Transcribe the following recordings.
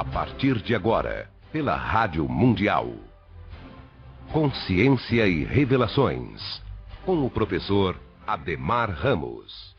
A partir de agora, pela Rádio Mundial. Consciência e Revelações, com o professor Ademar Ramos.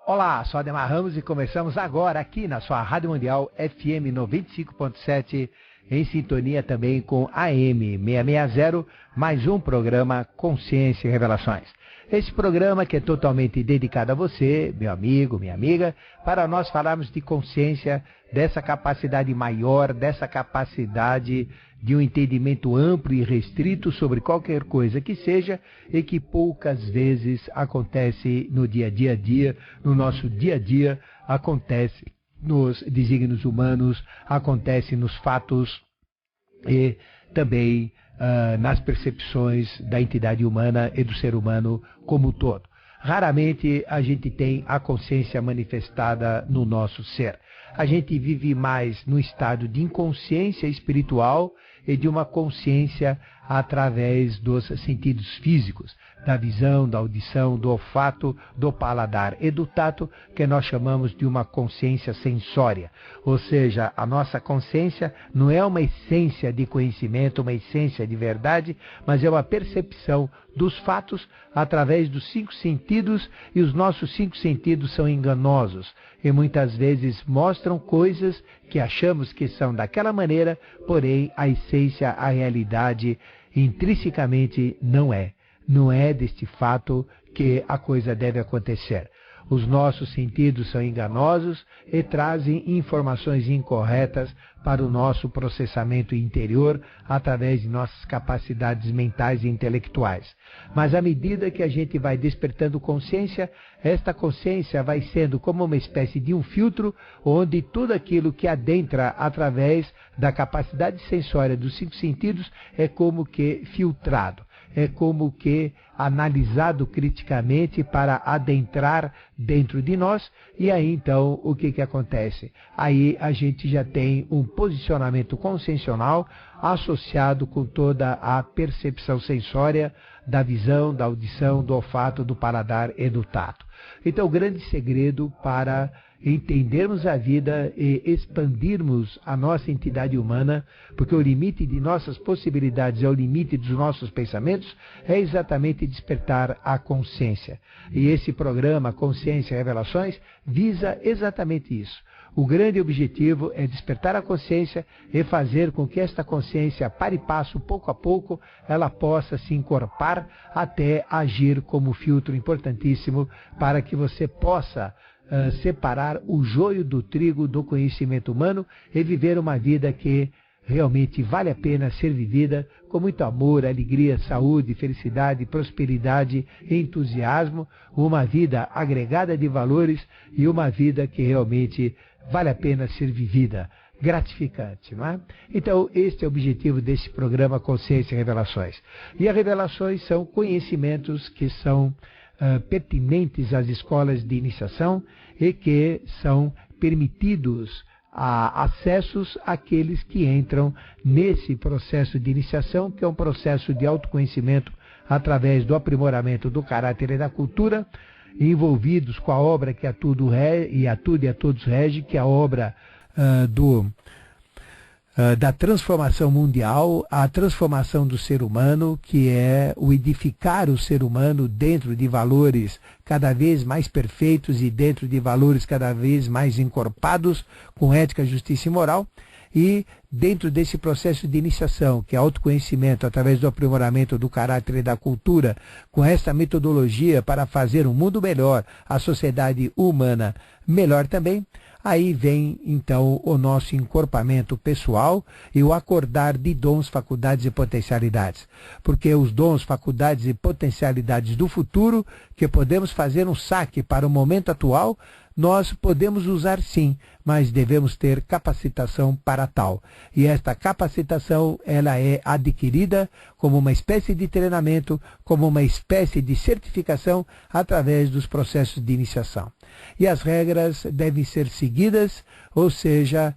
Olá, sou Ademar Ramos e começamos agora aqui na sua Rádio Mundial FM 95.7, em sintonia também com AM 660, mais um programa Consciência e Revelações. Esse programa que é totalmente dedicado a você, meu amigo, minha amiga, para nós falarmos de consciência, dessa capacidade maior, dessa capacidade de um entendimento amplo e restrito sobre qualquer coisa que seja e que poucas vezes acontece no dia a dia, no nosso dia a dia, acontece nos desígnios humanos, acontece nos fatos e também nas percepções da entidade humana e do ser humano como um todo. Raramente a gente tem a consciência manifestada no nosso ser. A gente vive mais no estado de inconsciência espiritual e de uma consciência através dos sentidos físicos, da visão, da audição, do olfato, do paladar e do tato, que nós chamamos de uma consciência sensória. Ou seja, a nossa consciência não é uma essência de conhecimento, uma essência de verdade, mas é uma percepção dos fatos através dos 5 sentidos, e os nossos 5 sentidos são enganosos e muitas vezes mostram coisas que achamos que são daquela maneira, porém a essência, a realidade intrinsecamente não é. Não é deste fato que a coisa deve acontecer. Os nossos sentidos são enganosos e trazem informações incorretas para o nosso processamento interior através de nossas capacidades mentais e intelectuais. Mas à medida que a gente vai despertando consciência, esta consciência vai sendo como uma espécie de um filtro onde tudo aquilo que adentra através da capacidade sensória dos 5 sentidos é como que filtrado. É como que analisado criticamente para adentrar dentro de nós, e aí então o que acontece? Aí a gente já tem um posicionamento consciencial associado com toda a percepção sensória da visão, da audição, do olfato, do paladar e do tato. Então o grande segredo para entendermos a vida e expandirmos a nossa entidade humana, porque o limite de nossas possibilidades é o limite dos nossos pensamentos, é exatamente despertar a consciência. E esse programa, Consciência e Revelações, visa exatamente isso. O grande objetivo é despertar a consciência e fazer com que esta consciência, para e passo, pouco a pouco, ela possa se encorpar até agir como filtro importantíssimo para que você possa separar o joio do trigo do conhecimento humano e viver uma vida que realmente vale a pena ser vivida com muito amor, alegria, saúde, felicidade, prosperidade e entusiasmo, uma vida agregada de valores e uma vida que realmente vale a pena ser vivida, gratificante, não é? Então, este é o objetivo desse programa Consciência e Revelações. E as revelações são conhecimentos que são pertinentes às escolas de iniciação e que são permitidos a acessos àqueles que entram nesse processo de iniciação, que é um processo de autoconhecimento através do aprimoramento do caráter e da cultura, envolvidos com a obra que a tudo e a todos rege, que é a obra da transformação mundial, a transformação do ser humano, que é o edificar o ser humano dentro de valores cada vez mais perfeitos e dentro de valores cada vez mais encorpados com ética, justiça e moral. E dentro desse processo de iniciação, que é autoconhecimento através do aprimoramento do caráter e da cultura, com esta metodologia para fazer um mundo melhor, a sociedade humana melhor também, Aí vem, então, o nosso encorpamento pessoal e o acordar de dons, faculdades e potencialidades. Porque os dons, faculdades e potencialidades do futuro, que podemos fazer um saque para o momento atual, nós podemos usar sim, mas devemos ter capacitação para tal. E esta capacitação, ela é adquirida como uma espécie de treinamento, como uma espécie de certificação através dos processos de iniciação. E as regras devem ser seguidas, ou seja,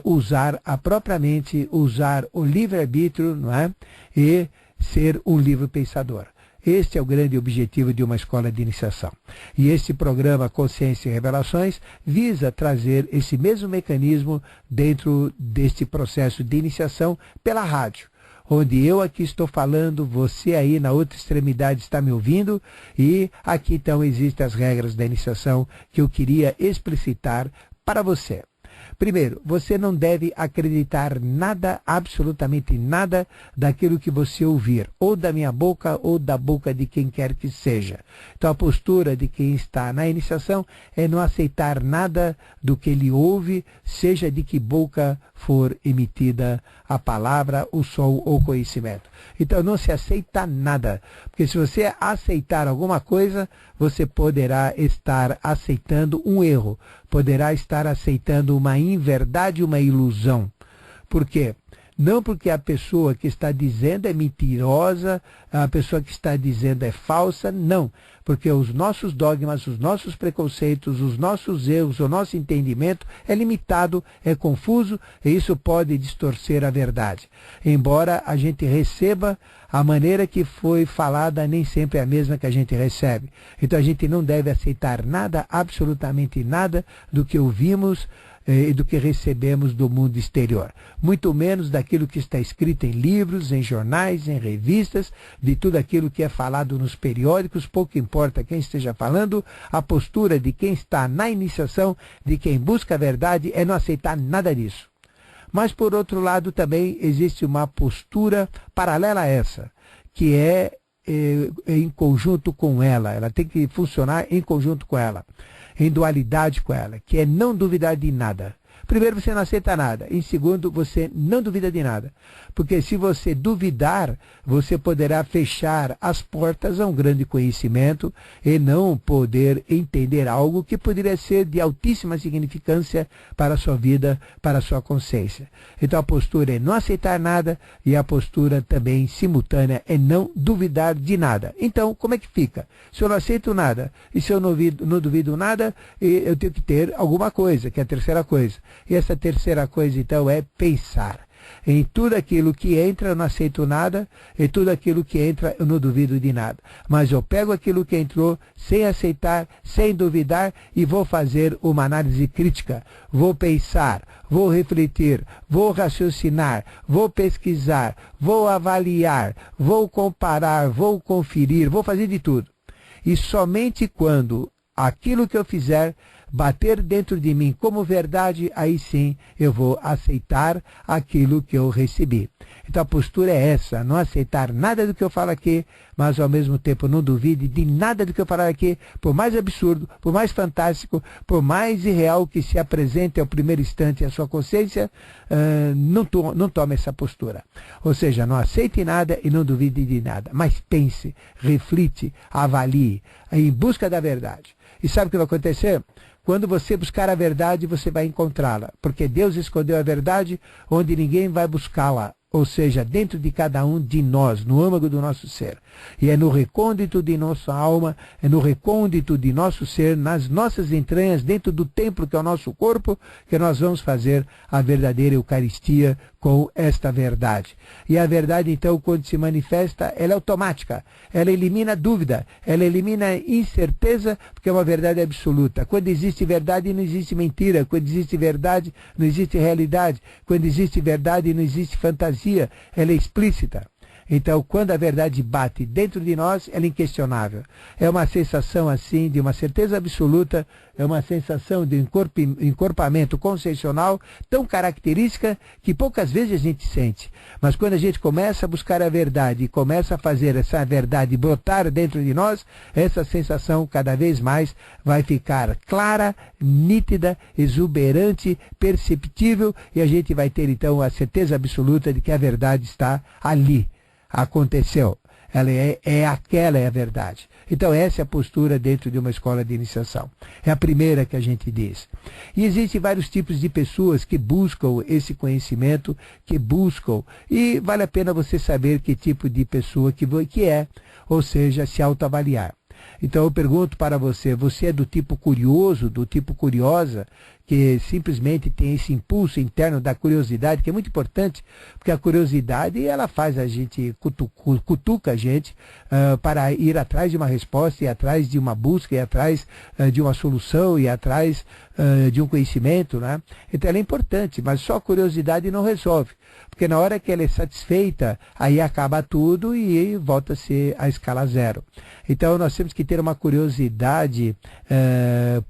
usar propriamente, usar o livre-arbítrio, não é? E ser um livre pensador. Este é o grande objetivo de uma escola de iniciação. E este programa Consciência e Revelações visa trazer esse mesmo mecanismo dentro deste processo de iniciação pela rádio, onde eu aqui estou falando, você aí na outra extremidade está me ouvindo, e aqui então existem as regras da iniciação que eu queria explicitar para você. Primeiro, você não deve acreditar nada, absolutamente nada, daquilo que você ouvir, ou da minha boca, ou da boca de quem quer que seja. Então a postura de quem está na iniciação é não aceitar nada do que ele ouve, seja de que boca for emitida a palavra, o som ou o conhecimento. Então não se aceita nada, porque se você aceitar alguma coisa, você poderá estar aceitando um erro, poderá estar aceitando uma inverdade, uma ilusão. Por quê? Não porque a pessoa que está dizendo é mentirosa, a pessoa que está dizendo é falsa, não. Porque os nossos dogmas, os nossos preconceitos, os nossos erros, o nosso entendimento é limitado, é confuso, e isso pode distorcer a verdade. Embora a gente receba a maneira que foi falada, nem sempre é a mesma que a gente recebe. Então a gente não deve aceitar nada, absolutamente nada, do que ouvimos e do que recebemos do mundo exterior. Muito menos daquilo que está escrito em livros, em jornais, em revistas, de tudo aquilo que é falado nos periódicos, pouco importa quem esteja falando, a postura de quem está na iniciação, de quem busca a verdade, é não aceitar nada disso. Mas, por outro lado, também existe uma postura paralela a essa, que é em conjunto com ela tem que funcionar em conjunto com ela, em dualidade com ela, que é não duvidar de nada. Primeiro, você não aceita nada. Em segundo, você não duvida de nada. Porque se você duvidar, você poderá fechar as portas a um grande conhecimento e não poder entender algo que poderia ser de altíssima significância para a sua vida, para a sua consciência. Então a postura é não aceitar nada e a postura também simultânea é não duvidar de nada. Então, como é que fica? Se eu não aceito nada e se eu não duvido nada, eu tenho que ter alguma coisa, que é a terceira coisa. E essa terceira coisa, então, é pensar. Em tudo aquilo que entra, eu não aceito nada. Em tudo aquilo que entra, eu não duvido de nada. Mas eu pego aquilo que entrou, sem aceitar, sem duvidar, e vou fazer uma análise crítica. Vou pensar, vou refletir, vou raciocinar, vou pesquisar, vou avaliar, vou comparar, vou conferir, vou fazer de tudo. E somente quando aquilo que eu fizer bater dentro de mim como verdade, aí sim eu vou aceitar aquilo que eu recebi. Então a postura é essa, não aceitar nada do que eu falo aqui, mas ao mesmo tempo não duvide de nada do que eu falar aqui, por mais absurdo, por mais fantástico, por mais irreal que se apresente ao primeiro instante a sua consciência, não tome essa postura. Ou seja, não aceite nada e não duvide de nada, mas pense, reflite, avalie, em busca da verdade. E sabe o que vai acontecer? Quando você buscar a verdade, você vai encontrá-la. Porque Deus escondeu a verdade onde ninguém vai buscá-la. Ou seja, dentro de cada um de nós, no âmago do nosso ser. E é no recôndito de nossa alma, é no recôndito de nosso ser, nas nossas entranhas, dentro do templo que é o nosso corpo, que nós vamos fazer a verdadeira Eucaristia com esta verdade. E a verdade, então, quando se manifesta, ela é automática. Ela elimina a dúvida, ela elimina a incerteza, porque é uma verdade absoluta. Quando existe verdade, não existe mentira. Quando existe verdade, não existe realidade. Quando existe verdade, não existe fantasia. Ela é explícita. Então, quando a verdade bate dentro de nós, ela é inquestionável. É uma sensação assim de uma certeza absoluta, é uma sensação de encorpamento consciencial tão característica que poucas vezes a gente sente. Mas quando a gente começa a buscar a verdade e começa a fazer essa verdade brotar dentro de nós, essa sensação cada vez mais vai ficar clara, nítida, exuberante, perceptível, e a gente vai ter então a certeza absoluta de que a verdade está ali. Aconteceu. Ela aquela é a verdade. Então essa é a postura dentro de uma escola de iniciação. É a primeira que a gente diz. E existem vários tipos de pessoas que buscam esse conhecimento, e vale a pena você saber que tipo de pessoa que é, ou seja, se autoavaliar. Então eu pergunto para você, você é do tipo curioso, do tipo curiosa, que simplesmente tem esse impulso interno da curiosidade, que é muito importante, porque a curiosidade ela faz a gente, cutuca a gente para ir atrás de uma resposta, ir atrás de uma busca, ir atrás de uma solução, ir atrás de um conhecimento, né? Então ela é importante, mas só a curiosidade não resolve, porque na hora que ela é satisfeita, aí acaba tudo e volta-se a escala zero. Então nós temos que ter uma curiosidade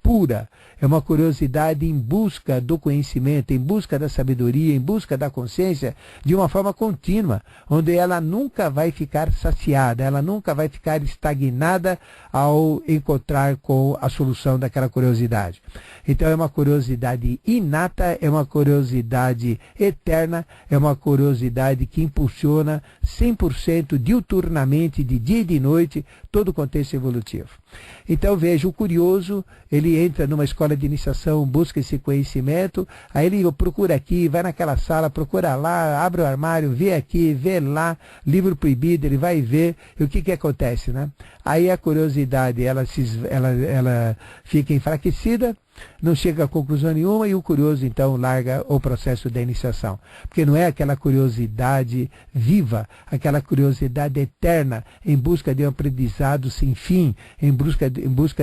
pura, é uma curiosidade em busca do conhecimento, em busca da sabedoria, em busca da consciência, de uma forma contínua, onde ela nunca vai ficar saciada, ela nunca vai ficar estagnada ao encontrar com a solução daquela curiosidade. Então é uma curiosidade inata, é uma curiosidade eterna, é uma curiosidade que impulsiona 100% diuturnamente, de dia e de noite, todo o contexto evolutivo. Então veja, o curioso, ele entra numa escola de iniciação, busca esse conhecimento, aí ele procura aqui, vai naquela sala, procura lá, abre o armário, vê aqui, vê lá, livro proibido, ele vai ver, e o que acontece, né? Aí a curiosidade, ela fica enfraquecida, não chega a conclusão nenhuma, e o curioso então larga o processo da iniciação. Porque não é aquela curiosidade viva, aquela curiosidade eterna, em busca de um aprendizado sem fim, em busca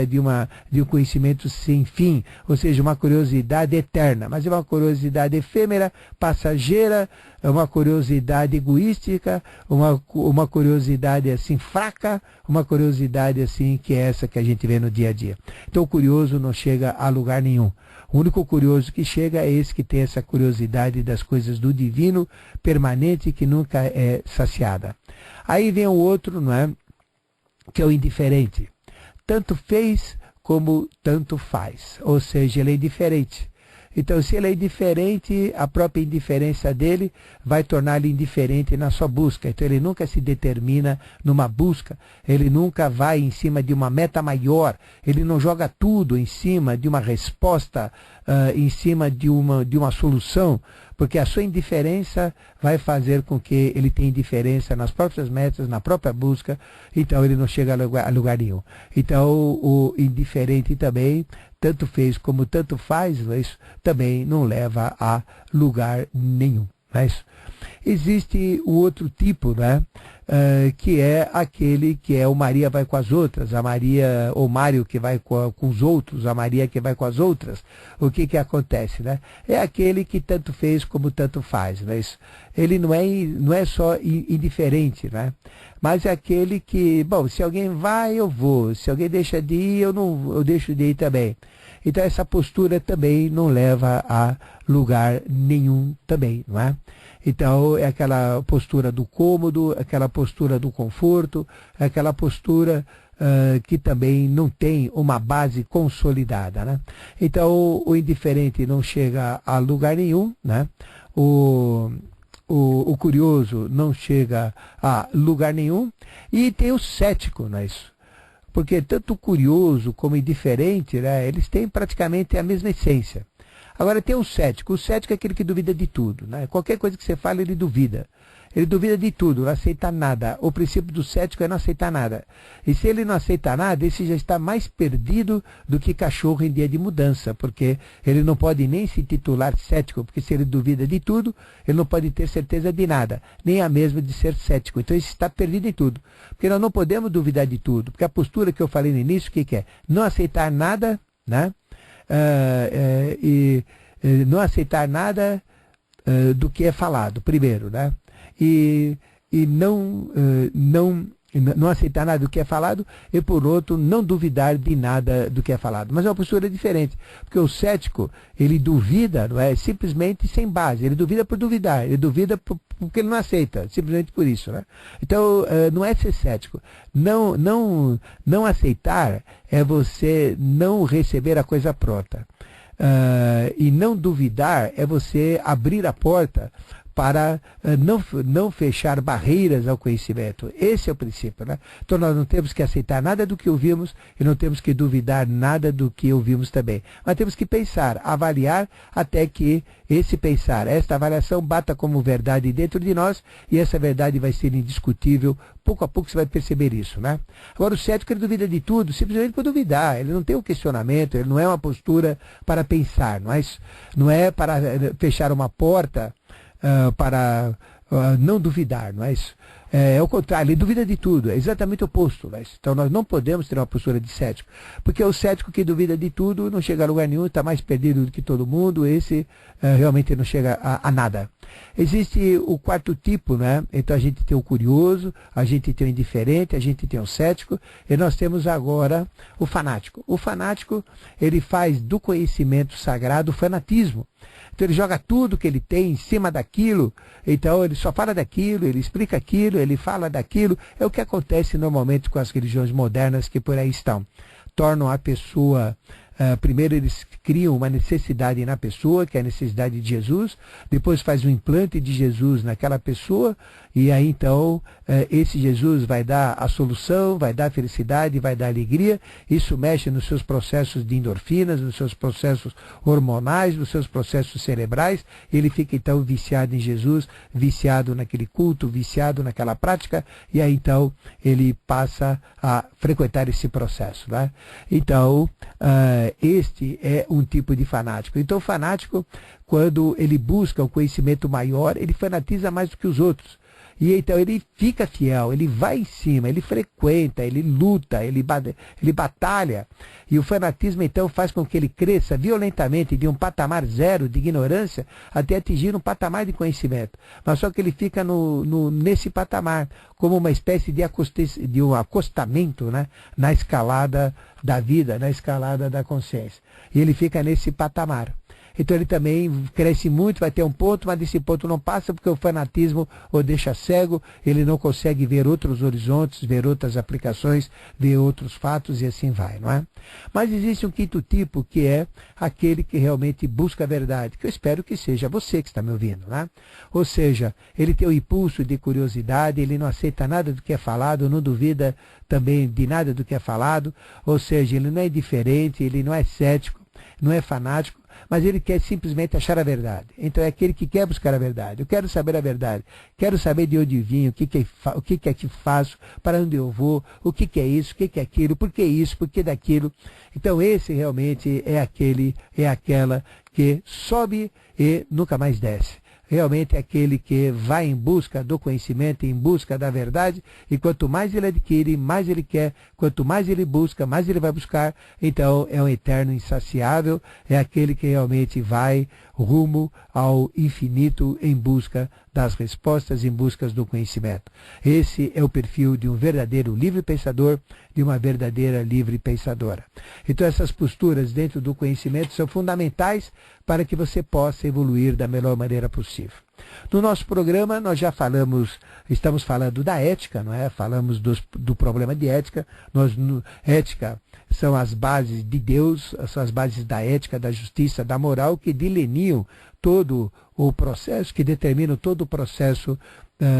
de um conhecimento sem fim, ou seja, uma curiosidade eterna, mas é uma curiosidade efêmera, passageira, é uma curiosidade egoística, uma curiosidade assim fraca, uma curiosidade assim que é essa que a gente vê no dia a dia. Então o curioso não chega a lugar nenhum. O único curioso que chega é esse que tem essa curiosidade das coisas do divino, permanente, que nunca é saciada. Aí vem o outro, não é? Que é o indiferente. Tanto fez como tanto faz. Ou seja, ele é indiferente. Então, se ele é indiferente, a própria indiferença dele vai torná-lo indiferente na sua busca. Então, ele nunca se determina numa busca, ele nunca vai em cima de uma meta maior, ele não joga tudo em cima de uma resposta, em cima de uma solução, porque a sua indiferença vai fazer com que ele tenha indiferença nas próprias metas, na própria busca, então ele não chega a lugar nenhum. Então, o indiferente também, tanto fez como tanto faz, mas também não leva a lugar nenhum. Não é isso? Existe o outro tipo, né? Que é aquele que é o Maria vai com as outras, a Maria, ou Mário que vai com os outros, a Maria que vai com as outras. O que acontece, né? É aquele que tanto fez como tanto faz, não é isso? Ele não é só indiferente, né? Mas é aquele que, bom, se alguém vai, eu vou, se alguém deixa de ir, eu deixo de ir também. Então essa postura também não leva a lugar nenhum também, não é? Então é aquela postura do cômodo, aquela postura do conforto, aquela postura que também não tem uma base consolidada, né? Então o indiferente não chega a lugar nenhum, né? O curioso não chega a lugar nenhum, e tem o cético, não é isso? Porque tanto o curioso como o indiferente, né, eles têm praticamente a mesma essência. Agora tem o cético é aquele que duvida de tudo, né? Qualquer coisa que você fala, ele duvida. Ele duvida de tudo, não aceita nada. O princípio do cético é não aceitar nada. E se ele não aceita nada, esse já está mais perdido do que cachorro em dia de mudança, porque ele não pode nem se titular cético, porque se ele duvida de tudo, ele não pode ter certeza de nada, nem a mesma de ser cético. Então ele está perdido em tudo, porque nós não podemos duvidar de tudo, porque a postura que eu falei no início, o que é? Não aceitar nada, né? Não aceitar nada do que é falado, primeiro, né? E e não aceitar nada do que é falado, e por outro, não duvidar de nada do que é falado. Mas é uma postura diferente, porque o cético, ele duvida, não é simplesmente sem base, ele duvida por duvidar, ele duvida porque ele não aceita, simplesmente por isso, né? Então, não é ser cético. Não aceitar é você não receber a coisa pronta. E não duvidar é você abrir a porta para não fechar barreiras ao conhecimento. Esse é o princípio, né? Então nós não temos que aceitar nada do que ouvimos e não temos que duvidar nada do que ouvimos também. Mas temos que pensar, avaliar até que esse pensar, esta avaliação bata como verdade dentro de nós e essa verdade vai ser indiscutível. Pouco a pouco você vai perceber isso, né? Agora o cético, ele duvida de tudo, simplesmente por duvidar. Ele não tem um questionamento, ele não é uma postura para pensar, não é para fechar uma porta para não duvidar, não é isso? É o contrário, ele duvida de tudo, é exatamente o oposto. Não é isso? Então nós não podemos ter uma postura de cético, porque o cético que duvida de tudo não chega a lugar nenhum, está mais perdido do que todo mundo, esse realmente não chega a nada. Existe o quarto tipo, né? Então a gente tem o curioso, a gente tem o indiferente, a gente tem o cético, e nós temos agora o fanático. O fanático, ele faz do conhecimento sagrado fanatismo. Então ele joga tudo que ele tem em cima daquilo, então ele só fala daquilo, ele explica aquilo, ele fala daquilo. É o que acontece normalmente com as religiões modernas que por aí estão. Tornam a pessoa... primeiro eles criam uma necessidade na pessoa, que é a necessidade de Jesus, depois faz um implante de Jesus naquela pessoa, e aí então esse Jesus vai dar a solução, vai dar a felicidade, vai dar a alegria. Isso mexe nos seus processos de endorfinas, nos seus processos hormonais, nos seus processos cerebrais. Ele fica então viciado em Jesus, viciado naquele culto, viciado naquela prática, e aí então ele passa a frequentar esse processo, né? Então, este é um tipo de fanático. Então o fanático, quando ele busca um conhecimento maior, ele fanatiza mais do que os outros. E então ele fica fiel, ele vai em cima, ele frequenta, ele luta, ele batalha. E o fanatismo então faz com que ele cresça violentamente de um patamar zero de ignorância até atingir um patamar de conhecimento. Mas só que ele fica nesse patamar, como uma espécie de um acostamento, né, na escalada da vida, na escalada da consciência. E ele fica nesse patamar. Então ele também cresce muito, vai ter um ponto, mas desse ponto não passa porque o fanatismo o deixa cego, ele não consegue ver outros horizontes, ver outras aplicações, ver outros fatos e assim vai, não é? Mas existe um quinto tipo, que é aquele que realmente busca a verdade, que eu espero que seja você que está me ouvindo, né? Ou seja, ele tem o impulso de curiosidade, ele não aceita nada do que é falado, não duvida também de nada do que é falado, ou seja, ele não é indiferente, ele não é cético, não é fanático, mas ele quer simplesmente achar a verdade. Então é aquele que quer buscar a verdade. Eu quero saber a verdade. Quero saber de onde vim, o que é que faço, para onde eu vou, o que é isso, o que é aquilo, por que isso, por que daquilo. Então esse realmente é aquela que sobe e nunca mais desce. Realmente é aquele que vai em busca do conhecimento, em busca da verdade, e quanto mais ele adquire, mais ele quer, quanto mais ele busca, mais ele vai buscar. Então é um eterno insaciável, é aquele que realmente vai rumo ao infinito em busca das respostas, em busca do conhecimento. Esse é o perfil de um verdadeiro livre pensador, de uma verdadeira livre pensadora. Então essas posturas dentro do conhecimento são fundamentais para que você possa evoluir da melhor maneira possível. No nosso programa nós já estamos falando da ética, não é? Falamos do problema de ética. Ética são as bases de Deus, são as bases da ética, da justiça, da moral, que delineam todo o processo, que determinam todo o processo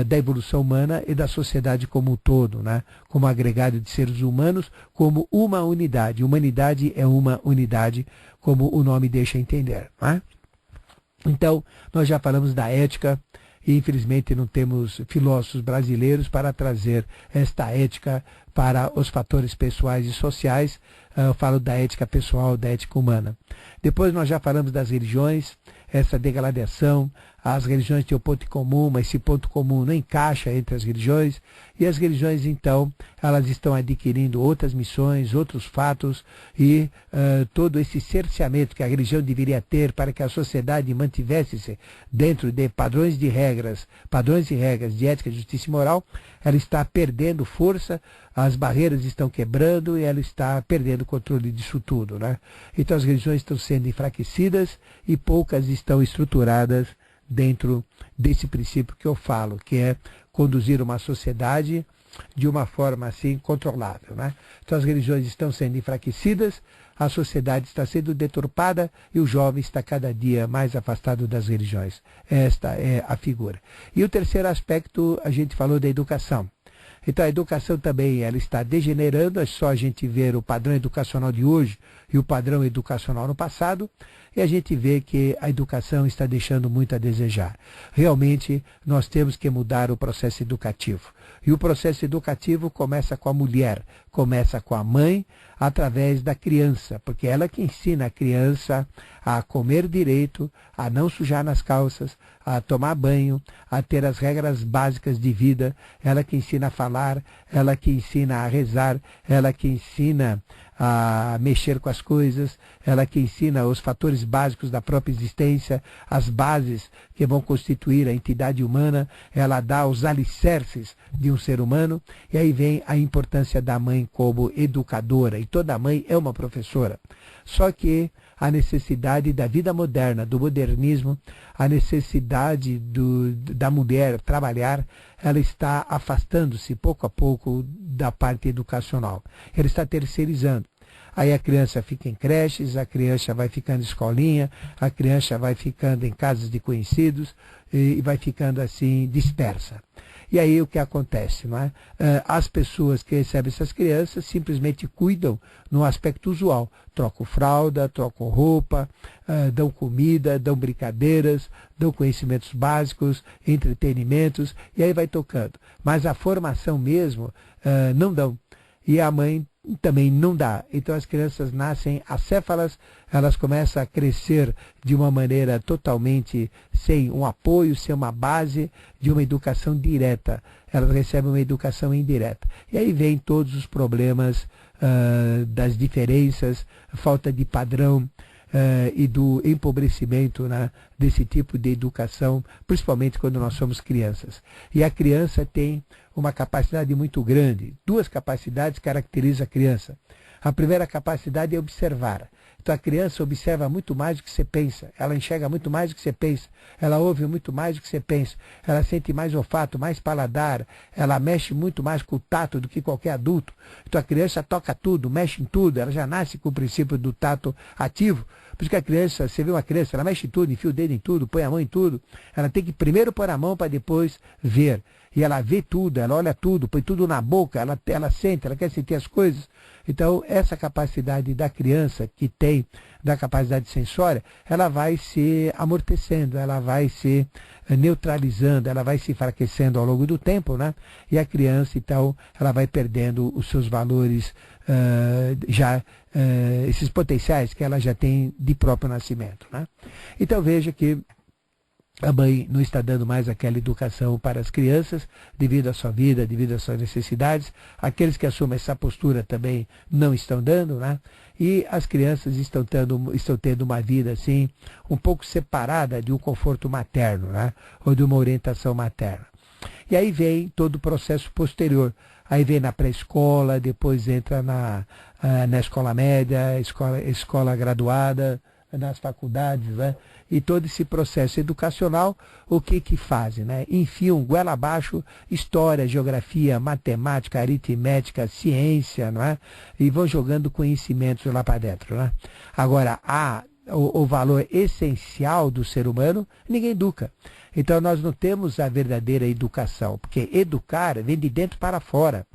da evolução humana e da sociedade como um todo, né? Como agregado de seres humanos, como uma unidade. Humanidade é uma unidade, como o nome deixa entender, não é? Então, nós já falamos da ética e, infelizmente, não temos filósofos brasileiros para trazer esta ética para os fatores pessoais e sociais. Eu falo da ética pessoal, da ética humana. Depois nós já falamos das religiões, essa degradação. As religiões têm um ponto em comum, mas esse ponto comum não encaixa entre as religiões. E as religiões, então, elas estão adquirindo outras missões, outros fatos e todo esse cerceamento que a religião deveria ter para que a sociedade mantivesse-se dentro de padrões de regras de ética, justiça e moral, ela está perdendo força, as barreiras estão quebrando e ela está perdendo o controle disso tudo, né? Então as religiões estão sendo enfraquecidas e poucas estão estruturadas dentro desse princípio que eu falo, que é conduzir uma sociedade de uma forma assim controlável, né? Então as religiões estão sendo enfraquecidas, a sociedade está sendo deturpada e o jovem está cada dia mais afastado das religiões. Esta é a figura. E o terceiro aspecto, a gente falou da educação. Então a educação também ela está degenerando, é só a gente ver o padrão educacional de hoje e o padrão educacional no passado, e a gente vê que a educação está deixando muito a desejar. Realmente nós temos que mudar o processo educativo. E o processo educativo começa com a mulher, começa com a mãe, através da criança, porque ela que ensina a criança a comer direito, a não sujar nas calças, a tomar banho, a ter as regras básicas de vida, ela que ensina a falar, ela que ensina a rezar, ela que ensina a mexer com as coisas, ela que ensina os fatores básicos da própria existência, as bases que vão constituir a entidade humana, ela dá os alicerces de um ser humano, e aí vem a importância da mãe como educadora, e toda mãe é uma professora. Só que a necessidade da vida moderna, do modernismo, a necessidade da mulher trabalhar, ela está afastando-se pouco a pouco da parte educacional. Ela está terceirizando. Aí a criança fica em creches, a criança vai ficando em escolinha, a criança vai ficando em casas de conhecidos e vai ficando assim dispersa. E aí o que acontece, não é? As pessoas que recebem essas crianças simplesmente cuidam no aspecto usual. Trocam fralda, trocam roupa, dão comida, dão brincadeiras, dão conhecimentos básicos, entretenimentos, e aí vai tocando. Mas a formação mesmo não dão. E a mãe também não dá. Então as crianças nascem acéfalas, elas começam a crescer de uma maneira totalmente sem um apoio, sem uma base de uma educação direta. Elas recebem uma educação indireta. E aí vem todos os problemas das diferenças, falta de padrão e do empobrecimento, né, desse tipo de educação, principalmente quando nós somos crianças. E a criança tem uma capacidade muito grande. Duas capacidades caracterizam a criança. A primeira capacidade é observar. Então a criança observa muito mais do que você pensa, ela enxerga muito mais do que você pensa, ela ouve muito mais do que você pensa, ela sente mais olfato, mais paladar, ela mexe muito mais com o tato do que qualquer adulto. Então a criança toca tudo, mexe em tudo, ela já nasce com o princípio do tato ativo. Por isso que a criança, você vê uma criança, ela mexe em tudo, enfia o dedo em tudo, põe a mão em tudo. Ela tem que primeiro pôr a mão para depois ver. E ela vê tudo, ela olha tudo, põe tudo na boca, ela sente, ela quer sentir as coisas. Então, essa capacidade da criança que tem, da capacidade sensória, ela vai se amortecendo, ela vai se neutralizando, ela vai se enfraquecendo ao longo do tempo, né? E a criança, então, ela vai perdendo os seus valores, esses potenciais que ela já tem de próprio nascimento, né? Então, veja que a mãe não está dando mais aquela educação para as crianças, devido à sua vida, devido às suas necessidades. Aqueles que assumem essa postura também não estão dando, né? E as crianças estão tendo uma vida assim, um pouco separada de um conforto materno, né? Ou de uma orientação materna. E aí vem todo o processo posterior. Aí vem na pré-escola, depois entra na escola média, escola graduada, nas faculdades, né? E todo esse processo educacional, o que fazem, né? Enfiam goela abaixo história, geografia, matemática, aritmética, ciência, não é? E vão jogando conhecimentos lá para dentro, né? Agora, o valor essencial do ser humano, ninguém educa. Então nós não temos a verdadeira educação, porque educar vem de dentro para fora.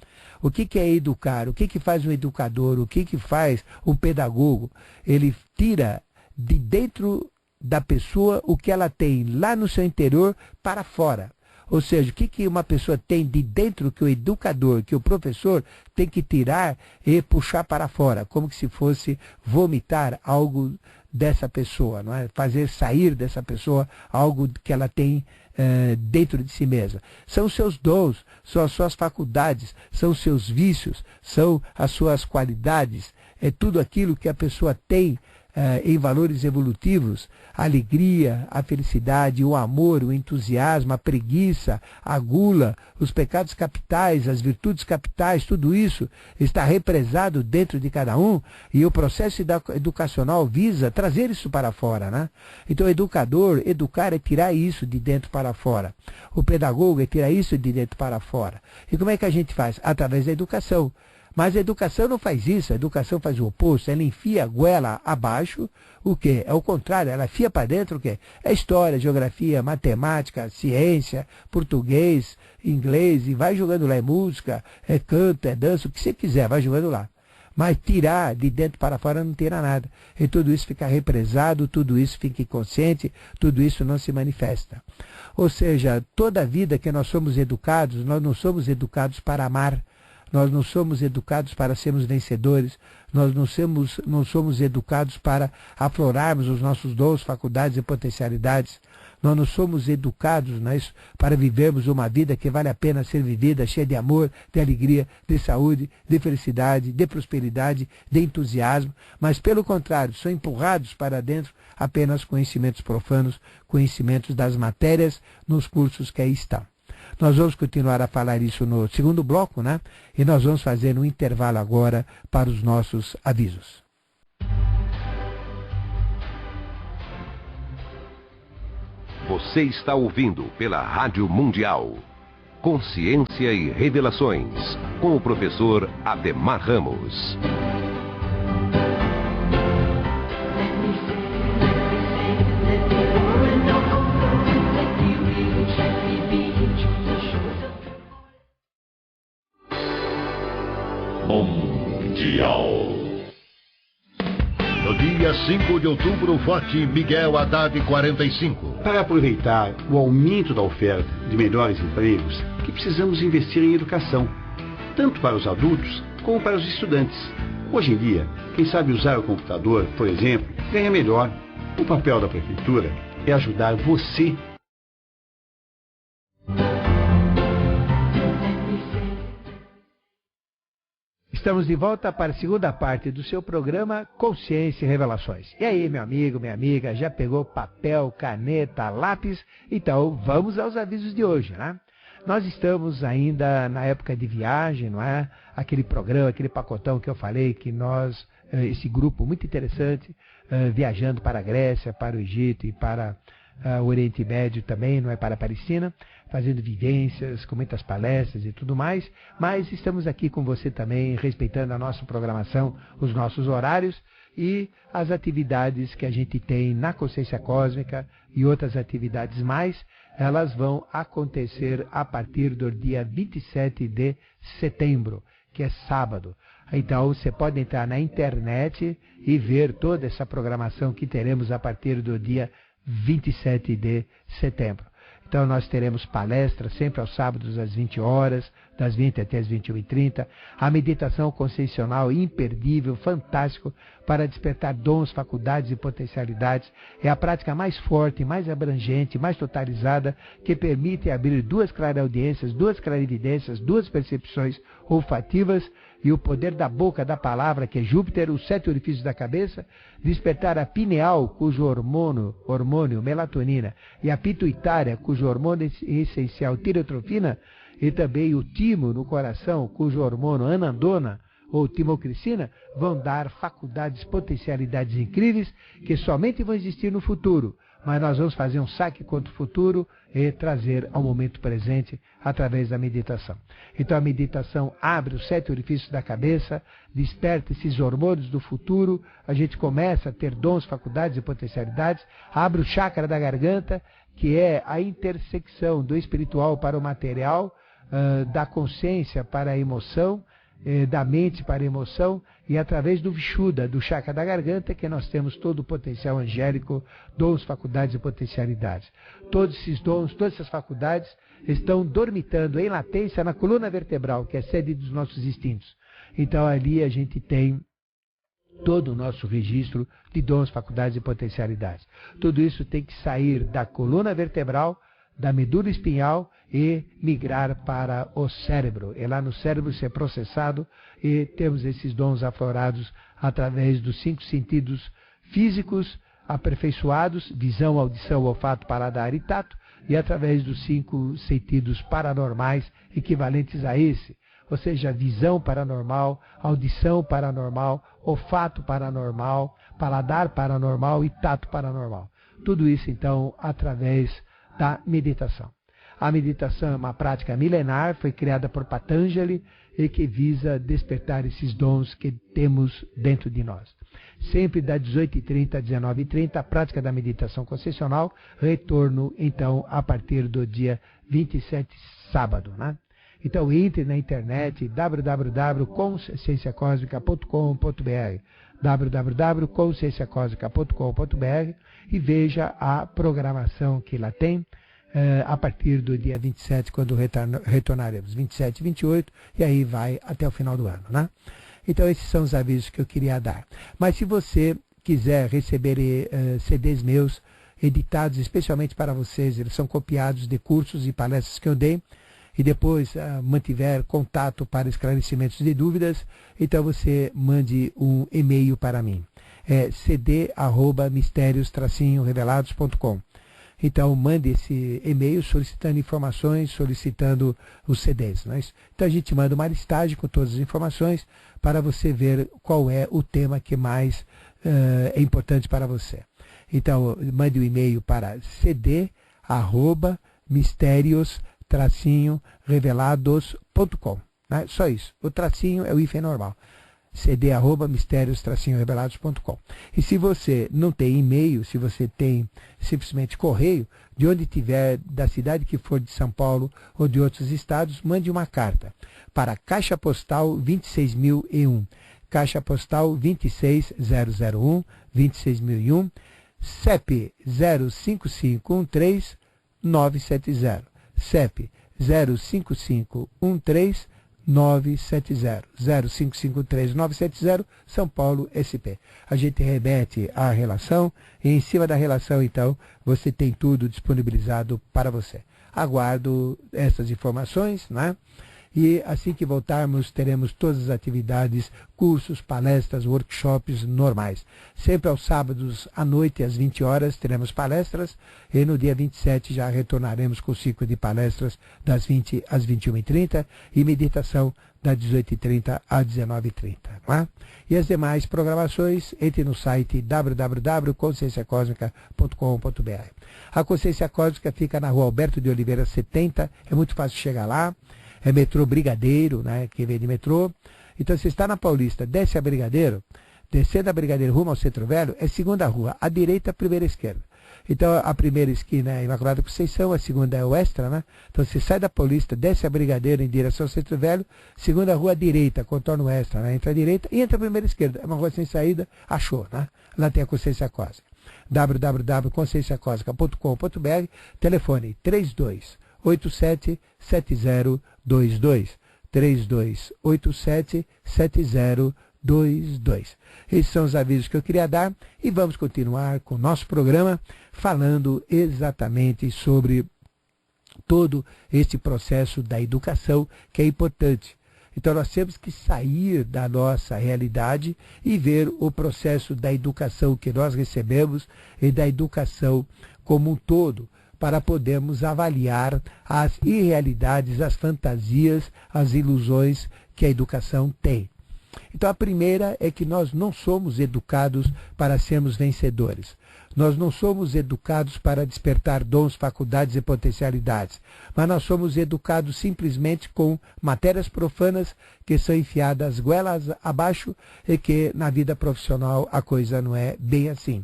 O que é educar? O que faz um educador? O que faz um pedagogo? Ele tira de dentro da pessoa o que ela tem lá no seu interior para fora. Ou seja, o que uma pessoa tem de dentro que o educador, que o professor tem que tirar e puxar para fora, como que se fosse vomitar algo dessa pessoa, não é? Fazer sair dessa pessoa algo que ela tem dentro de si mesma. São os seus dons, são as suas faculdades, são os seus vícios, são as suas qualidades, é tudo aquilo que a pessoa tem em valores evolutivos, a alegria, a felicidade, o amor, o entusiasmo, a preguiça, a gula, os pecados capitais, as virtudes capitais, tudo isso está represado dentro de cada um, e o processo educacional visa trazer isso para fora, né? Então o educador, educar é tirar isso de dentro para fora. O pedagogo é tirar isso de dentro para fora. E como é que a gente faz? Através da educação. Mas a educação não faz isso, a educação faz o oposto, ela enfia a goela abaixo, o quê? É o contrário, ela enfia para dentro o quê? É história, geografia, matemática, ciência, português, inglês, e vai jogando lá, é música, é canto, é dança, o que você quiser, vai jogando lá. Mas tirar de dentro para fora não tira nada. E tudo isso fica represado, tudo isso fica inconsciente, tudo isso não se manifesta. Ou seja, toda a vida que nós somos educados, nós não somos educados para amar. Nós não somos educados para sermos vencedores, nós não somos educados para aflorarmos os nossos dons, faculdades e potencialidades. Nós não somos educados para vivermos uma vida que vale a pena ser vivida, cheia de amor, de alegria, de saúde, de felicidade, de prosperidade, de entusiasmo, mas pelo contrário, são empurrados para dentro apenas conhecimentos profanos, conhecimentos das matérias nos cursos que aí estão. Nós vamos continuar a falar isso no segundo bloco, né? E nós vamos fazer um intervalo agora para os nossos avisos. Você está ouvindo pela Rádio Mundial Consciência e Revelações, com o professor Ademar Ramos. Mundial. No dia 5 de outubro, vote Miguel Haddad 45. Para aproveitar o aumento da oferta de melhores empregos, que precisamos investir em educação, tanto para os adultos como para os estudantes. Hoje em dia, quem sabe usar o computador, por exemplo, ganha melhor. O papel da prefeitura é ajudar você. Estamos de volta para a segunda parte do seu programa Consciência e Revelações. E aí, meu amigo, minha amiga, já pegou papel, caneta, lápis? Então, vamos aos avisos de hoje, né? Nós estamos ainda na época de viagem, não é? Aquele programa, aquele pacotão que eu falei, que nós, esse grupo muito interessante, viajando para a Grécia, para o Egito e para o Oriente Médio também, não é? Para a Palestina, fazendo vivências, com muitas palestras e tudo mais, mas estamos aqui com você também, respeitando a nossa programação, os nossos horários e as atividades que a gente tem na Consciência Cósmica e outras atividades mais, elas vão acontecer a partir do dia 27 de setembro, que é sábado. Então, você pode entrar na internet e ver toda essa programação que teremos a partir do dia 27 de setembro. Então nós teremos palestras sempre aos sábados às 20 horas, das 20 até as 21h30, a meditação consciencial imperdível, fantástico, para despertar dons, faculdades e potencialidades. É a prática mais forte, mais abrangente, mais totalizada, que permite abrir duas clareaudiências, duas clarividências, duas percepções olfativas e o poder da boca, da palavra, que é Júpiter, os 7 orifícios da cabeça, despertar a pineal, cujo hormônio melatonina, e a pituitária, cujo hormônio essencial tireotrofina, e também o timo no coração, cujo hormônio anandona, ou timocricina, vão dar faculdades, potencialidades incríveis que somente vão existir no futuro. Mas nós vamos fazer um saque contra o futuro e trazer ao momento presente através da meditação. Então a meditação abre os 7 orifícios da cabeça, desperta esses hormônios do futuro, a gente começa a ter dons, faculdades e potencialidades, abre o chakra da garganta, que é a intersecção do espiritual para o material, da consciência para a emoção, da mente para a emoção, e através do Vishuddha, do chakra da garganta, que nós temos todo o potencial angélico, dons, faculdades e potencialidades. Todos esses dons, todas essas faculdades estão dormitando em latência na coluna vertebral, que é a sede dos nossos instintos. Então ali a gente tem todo o nosso registro de dons, faculdades e potencialidades. Tudo isso tem que sair da coluna vertebral, da medula espinhal e migrar para o cérebro. É lá no cérebro ser processado e temos esses dons aflorados através dos 5 sentidos físicos aperfeiçoados, visão, audição, olfato, paladar e tato, e através dos 5 sentidos paranormais equivalentes a esse. Ou seja, visão paranormal, audição paranormal, olfato paranormal, paladar paranormal e tato paranormal. Tudo isso, então, através da meditação. A meditação é uma prática milenar, foi criada por Patanjali e que visa despertar esses dons que temos dentro de nós. Sempre das 18h30 às 19h30, a prática da meditação concessional, retorno, então, a partir do dia 27, sábado, né? Então entre na internet www.conscienciacosmica.com.br www.conscienciacosmica.com.br e veja a programação que lá tem a partir do dia 27, quando retornaremos, 27 e 28, e aí vai até o final do ano, né? Então esses são os avisos que eu queria dar. Mas se você quiser receber CDs meus, editados especialmente para vocês, eles são copiados de cursos e palestras que eu dei, e depois mantiver contato para esclarecimentos de dúvidas, então você mande um e-mail para mim. É cd@mistérios-revelados.com. Então mande esse e-mail solicitando informações, solicitando os CDs. Né? Então a gente manda uma listagem com todas as informações para você ver qual é o tema que mais é importante para você. Então mande o e-mail para cd@mistérios-revelados.com. Né? Só isso. O tracinho é o hífen normal. cd@mistérios-revelados.com. E se você não tem e-mail, se você tem simplesmente correio, de onde tiver, da cidade que for de São Paulo ou de outros estados, mande uma carta para Caixa Postal 26001, Caixa Postal 26001, 26001, CEP 05513-970, CEP 05513-970, 0553970, São Paulo, SP. A gente remete a relação e em cima da relação, então, você tem tudo disponibilizado para você. Aguardo essas informações, né? E assim que voltarmos, teremos todas as atividades, cursos, palestras, workshops normais. Sempre aos sábados à noite, às 20 horas, teremos palestras. E no dia 27 já retornaremos com o ciclo de palestras das 20 às 21h30 e meditação das 18h30 às 19h30. Tá? E as demais programações, entre no site www.conscienciacosmica.com.br. A Consciência Cósmica fica na rua Alberto de Oliveira 70, é muito fácil chegar lá. É metrô Brigadeiro, né? Quem vem de metrô. Então, você está na Paulista, desce a Brigadeiro, descendo a Brigadeiro rumo ao Centro Velho, é segunda rua, à direita, a primeira esquerda. Então, a primeira esquina é Imaculada Conceição, a segunda é o Extra, né? Então, você sai da Paulista, desce a Brigadeiro em direção ao Centro Velho, segunda rua à direita, contorno Extra, né? Entra à direita e entra a primeira esquerda. É uma rua sem saída, achou, né? Lá tem a Consciência Cósmica. www.conscienciacosmica.com.br, telefone 3287-7022, 3287-7022. Esses são os avisos que eu queria dar e vamos continuar com o nosso programa falando exatamente sobre todo este processo da educação que é importante. Então nós temos que sair da nossa realidade e ver o processo da educação que nós recebemos e da educação como um todo, para podermos avaliar as irrealidades, as fantasias, as ilusões que a educação tem. Então a primeira é que nós não somos educados para sermos vencedores. Nós não somos educados para despertar dons, faculdades e potencialidades, mas nós somos educados simplesmente com matérias profanas que são enfiadas goelas abaixo e que na vida profissional a coisa não é bem assim.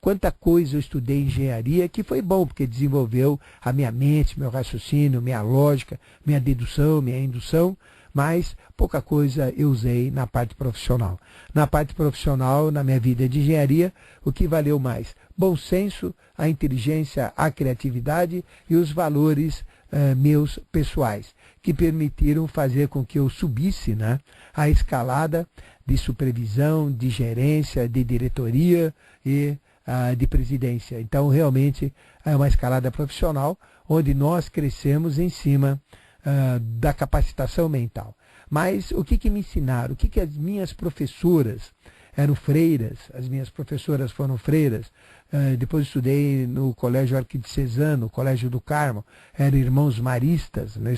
Quanta coisa eu estudei em engenharia, que foi bom, porque desenvolveu a minha mente, meu raciocínio, minha lógica, minha dedução, minha indução, mas pouca coisa eu usei na parte profissional. Na parte profissional, na minha vida de engenharia, o que valeu mais? Bom senso, a inteligência, a criatividade e os valores meus pessoais, que permitiram fazer com que eu subisse, né, a escalada de supervisão, de gerência, de diretoria e de presidência. Então, realmente, é uma escalada profissional onde nós crescemos em cima da capacitação mental. Mas o que me ensinaram? O que as minhas professoras eram freiras? As minhas professoras foram freiras. Depois estudei no Colégio Arquidiocesano, Colégio do Carmo, eram irmãos maristas, né,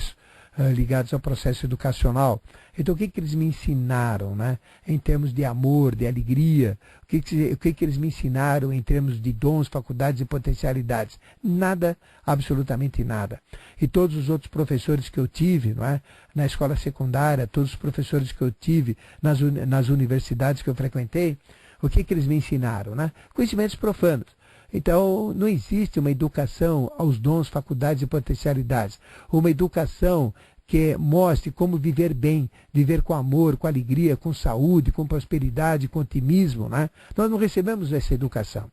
ligados ao processo educacional. Então, o que eles me ensinaram, né, em termos de amor, de alegria? O que eles me ensinaram em termos de dons, faculdades e potencialidades? Nada, absolutamente nada. E todos os outros professores que eu tive, não é, na escola secundária, todos os professores que eu tive nas universidades que eu frequentei, o que eles me ensinaram? Né? Conhecimentos profanos. Então, não existe uma educação aos dons, faculdades e potencialidades. Uma educação que mostre como viver bem, viver com amor, com alegria, com saúde, com prosperidade, com otimismo. Né? Nós não recebemos essa educação.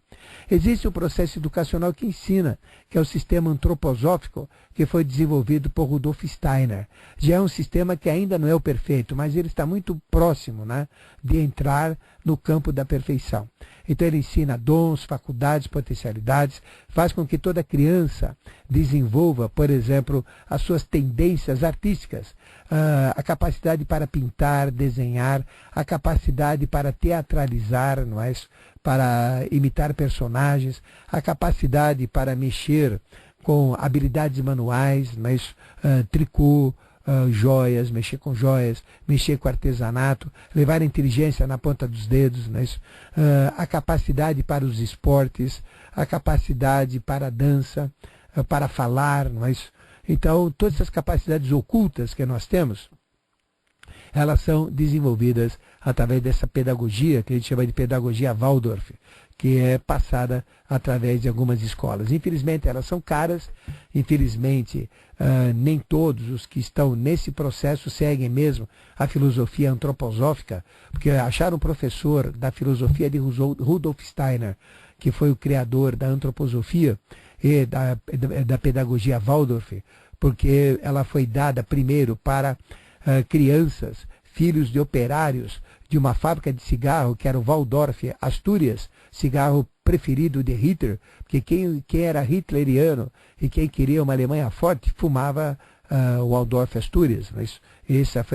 Existe um processo educacional que ensina, que é o sistema antroposófico, que foi desenvolvido por Rudolf Steiner. Já é um sistema que ainda não é o perfeito, mas ele está muito próximo, né, de entrar no campo da perfeição. Então ele ensina dons, faculdades, potencialidades, faz com que toda criança desenvolva, por exemplo, as suas tendências artísticas, a capacidade para pintar, desenhar, a capacidade para teatralizar, não é isso? Para imitar personagens, a capacidade para mexer com habilidades manuais, não é isso? Tricô, joias, mexer com joias, mexer com artesanato, levar a inteligência na ponta dos dedos, não é isso? A capacidade para os esportes, a capacidade para a dança, para falar, não é isso? Então, todas essas capacidades ocultas que nós temos, elas são desenvolvidas através dessa pedagogia, que a gente chama de pedagogia Waldorf, que é passada através de algumas escolas. Infelizmente, elas são caras, infelizmente, nem todos os que estão nesse processo seguem mesmo a filosofia antroposófica, porque acharam um professor da filosofia de Rudolf Steiner, que foi o criador da antroposofia e da pedagogia Waldorf, porque ela foi dada primeiro para crianças, filhos de operários de uma fábrica de cigarro, que era o Waldorf Asturias, cigarro preferido de Hitler, porque quem era hitleriano e quem queria uma Alemanha forte fumava o Waldorf Asturias. Essa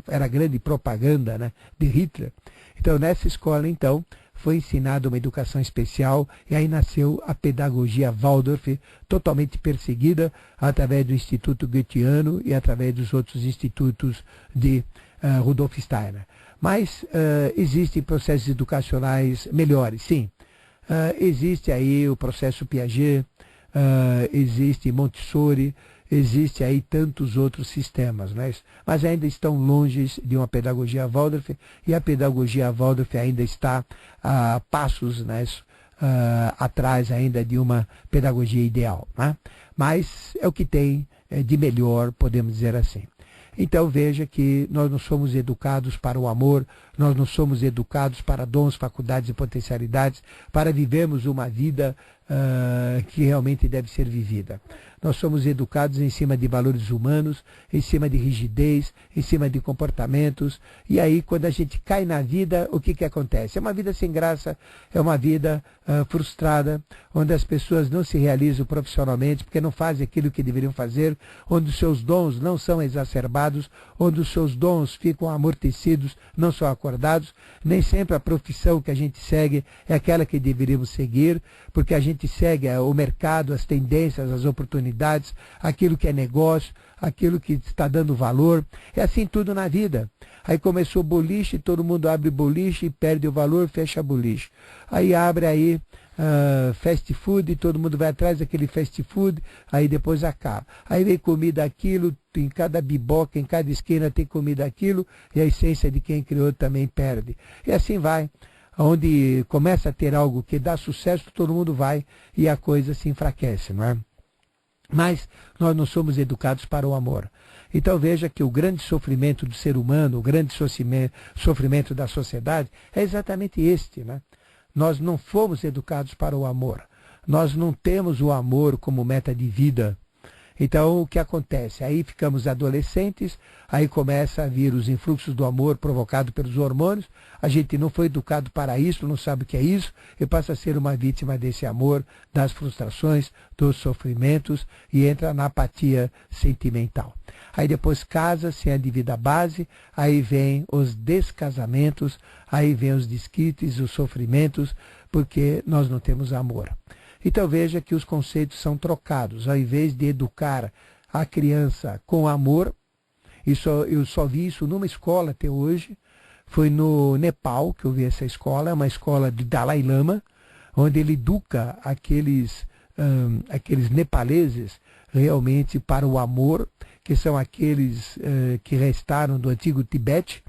era a grande propaganda, né, de Hitler. Então, nessa escola, então, foi ensinada uma educação especial e aí nasceu a pedagogia Waldorf, totalmente perseguida através do Instituto Goetheano e através dos outros institutos de Rudolf Steiner. Mas existem processos educacionais melhores, sim. Existe aí o processo Piaget, existe Montessori, existe aí tantos outros sistemas, né? Mas ainda estão longe de uma pedagogia Waldorf, e a pedagogia Waldorf ainda está a passos, né, atrás ainda de uma pedagogia ideal, né? Mas é o que tem de melhor, podemos dizer assim. Então veja que nós não somos educados para o amor, nós não somos educados para dons, faculdades e potencialidades, para vivermos uma vida que realmente deve ser vivida. Nós somos educados em cima de valores humanos, em cima de rigidez, em cima de comportamentos. E aí, quando a gente cai na vida, o que acontece? É uma vida sem graça, é uma vida frustrada, onde as pessoas não se realizam profissionalmente, porque não fazem aquilo que deveriam fazer, onde os seus dons não são exacerbados, onde os seus dons ficam amortecidos, não são acordados. Nem sempre a profissão que a gente segue é aquela que deveríamos seguir, porque a gente segue o mercado, as tendências, as oportunidades, aquilo que é negócio, aquilo que está dando valor. É assim tudo na vida. Aí começou boliche, todo mundo abre boliche, perde o valor, fecha boliche. Aí abre aí fast food, todo mundo vai atrás daquele fast food, aí depois acaba. Aí vem comida aquilo, em cada biboca, em cada esquina tem comida aquilo, e a essência de quem criou também perde. E assim vai. Onde começa a ter algo que dá sucesso, todo mundo vai e a coisa se enfraquece, não é? Mas nós não somos educados para o amor. Então veja que o grande sofrimento do ser humano, o grande sofrimento da sociedade é exatamente este, né? Nós não fomos educados para o amor. Nós não temos o amor como meta de vida. Então, o que acontece? Aí ficamos adolescentes, aí começa a vir os influxos do amor provocado pelos hormônios, a gente não foi educado para isso, não sabe o que é isso, e passa a ser uma vítima desse amor, das frustrações, dos sofrimentos, e entra na apatia sentimental. Aí depois casa sem a devida base, aí vem os descasamentos, aí vem os desquites, os sofrimentos, porque nós não temos amor. Então veja que os conceitos são trocados. Ao invés de educar a criança com amor, eu só vi isso numa escola até hoje, foi no Nepal que eu vi essa escola, é uma escola de Dalai Lama, onde ele educa aqueles nepaleses realmente para o amor, que são aqueles que restaram do antigo Tibete.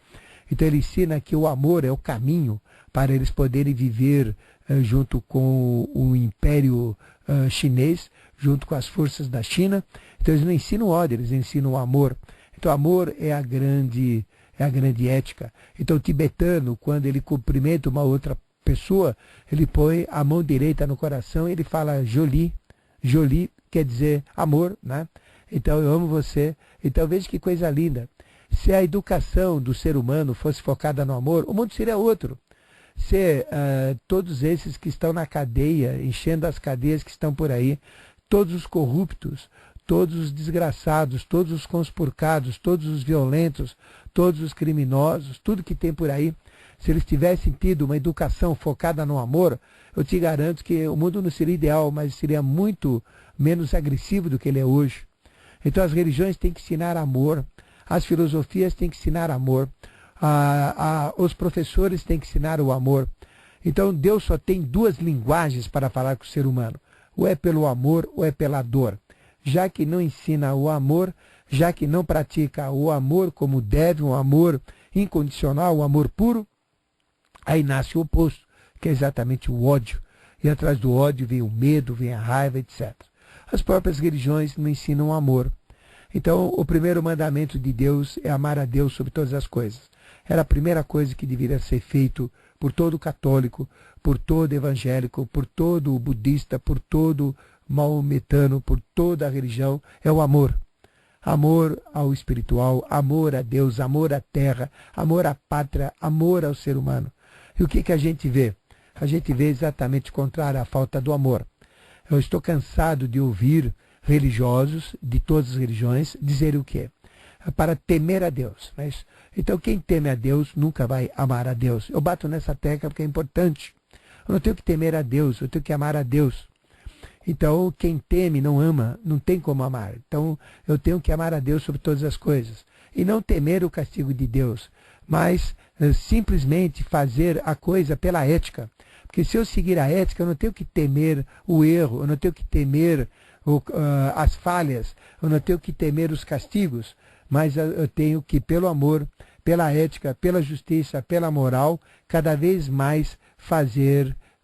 Então ele ensina que o amor é o caminho para eles poderem viver junto com o Império Chinês, junto com as forças da China. Então eles não ensinam ódio, eles ensinam o amor. Então o amor é a grande ética. Então o tibetano, quando ele cumprimenta uma outra pessoa, ele põe a mão direita no coração e ele fala Jolie. Jolie quer dizer amor, né? Então eu amo você. Então veja que coisa linda. Se a educação do ser humano fosse focada no amor, o mundo seria outro. Se todos esses que estão na cadeia, enchendo as cadeias que estão por aí, todos os corruptos, todos os desgraçados, todos os conspurcados, todos os violentos, todos os criminosos, tudo que tem por aí, se eles tivessem tido uma educação focada no amor, eu te garanto que o mundo não seria ideal, mas seria muito menos agressivo do que ele é hoje. Então as religiões têm que ensinar amor, as filosofias têm que ensinar amor, os professores têm que ensinar o amor. Então Deus só tem duas linguagens para falar com o ser humano, ou é pelo amor ou é pela dor. Já que não ensina o amor, já que não pratica o amor como deve, um amor incondicional, o amor puro, aí nasce o oposto, que é exatamente o ódio. E atrás do ódio vem o medo, vem a raiva, etc. As próprias religiões não ensinam o amor. Então, o primeiro mandamento de Deus é amar a Deus sobre todas as coisas. Era a primeira coisa que deveria ser feito por todo católico, por todo evangélico, por todo budista, por todo maometano, por toda a religião, é o amor. Amor ao espiritual, amor a Deus, amor à terra, amor à pátria, amor ao ser humano. E o que a gente vê? A gente vê exatamente o contrário, a falta do amor. Eu estou cansado de ouvir religiosos de todas as religiões dizerem o quê? Para temer a Deus. Mas, então quem teme a Deus nunca vai amar a Deus. Eu bato nessa tecla porque é importante. Eu não tenho que temer a Deus, eu tenho que amar a Deus. Então quem teme não ama, não tem como amar. Então eu tenho que amar a Deus sobre todas as coisas. E não temer o castigo de Deus, mas simplesmente fazer a coisa pela ética. Porque se eu seguir a ética, eu não tenho que temer o erro, eu não tenho que temer as falhas, eu não tenho que temer os castigos, mas eu tenho que, pelo amor, pela ética, pela justiça, pela moral, cada vez mais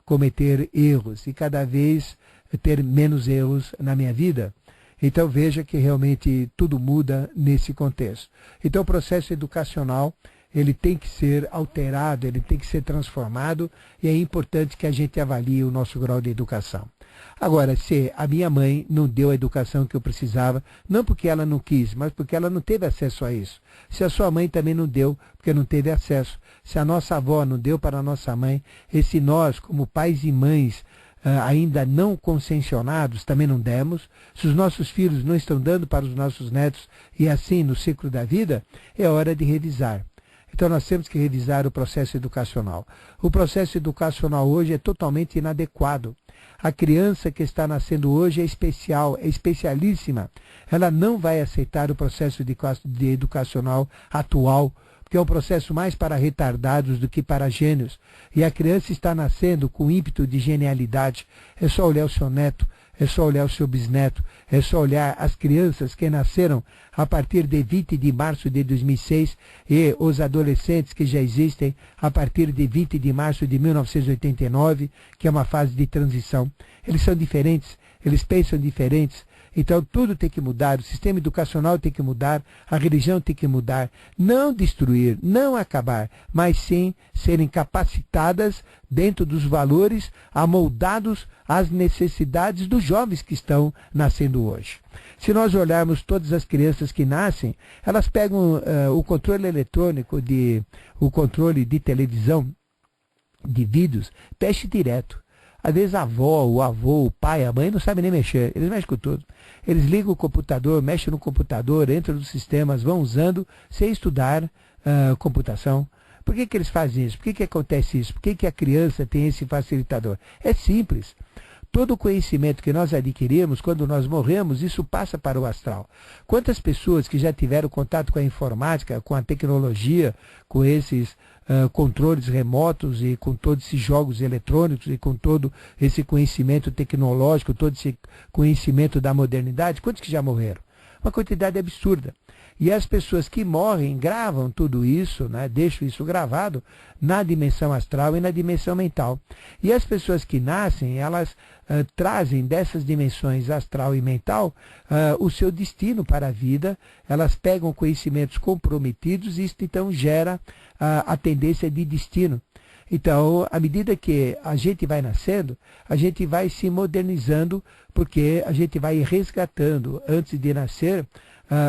cometer erros e cada vez ter menos erros na minha vida. Então veja que realmente tudo muda nesse contexto. Então o processo educacional, ele tem que ser alterado, ele tem que ser transformado e é importante que a gente avalie o nosso grau de educação. Agora, se a minha mãe não deu a educação que eu precisava, não porque ela não quis, mas porque ela não teve acesso a isso. Se a sua mãe também não deu, porque não teve acesso. Se a nossa avó não deu para a nossa mãe, e se nós, como pais e mães, ainda não consciencionados, também não demos, se os nossos filhos não estão dando para os nossos netos, e assim no ciclo da vida, é hora de revisar. Então nós temos que revisar o processo educacional. O processo educacional hoje é totalmente inadequado. A criança que está nascendo hoje é especial, é especialíssima. Ela não vai aceitar o processo de educacional atual, porque é um processo mais para retardados do que para gênios. E a criança está nascendo com ímpeto de genialidade. É só olhar o seu neto, é só olhar o seu bisneto, é só olhar as crianças que nasceram a partir de 20 de março de 2006 e os adolescentes que já existem a partir de 20 de março de 1989, que é uma fase de transição. Eles são diferentes, eles pensam diferentes, Então tudo tem que mudar, o sistema educacional tem que mudar, a religião tem que mudar. Não destruir, não acabar, mas sim serem capacitadas dentro dos valores amoldados às necessidades dos jovens que estão nascendo hoje. Se nós olharmos todas as crianças que nascem, elas pegam o controle eletrônico, o controle de televisão, de vídeos, mexe direto. Às vezes a avó, o avô, o pai, a mãe não sabem nem mexer, eles mexem com tudo. Eles ligam o computador, mexem no computador, entram nos sistemas, vão usando sem estudar computação. Por que eles fazem isso? Por que acontece isso? Por que a criança tem esse facilitador? É simples. Todo o conhecimento que nós adquirimos quando nós morremos, isso passa para o astral. Quantas pessoas que já tiveram contato com a informática, com a tecnologia, com esses controles remotos e com todos esses jogos eletrônicos e com todo esse conhecimento tecnológico, todo esse conhecimento da modernidade, quantos que já morreram? Uma quantidade absurda. E as pessoas que morrem gravam tudo isso, né, deixam isso gravado na dimensão astral e na dimensão mental. E as pessoas que nascem, elas trazem dessas dimensões astral e mental o seu destino para a vida, elas pegam conhecimentos comprometidos e isso então gera a tendência de destino. Então, à medida que a gente vai nascendo, a gente vai se modernizando, porque a gente vai resgatando, antes de nascer,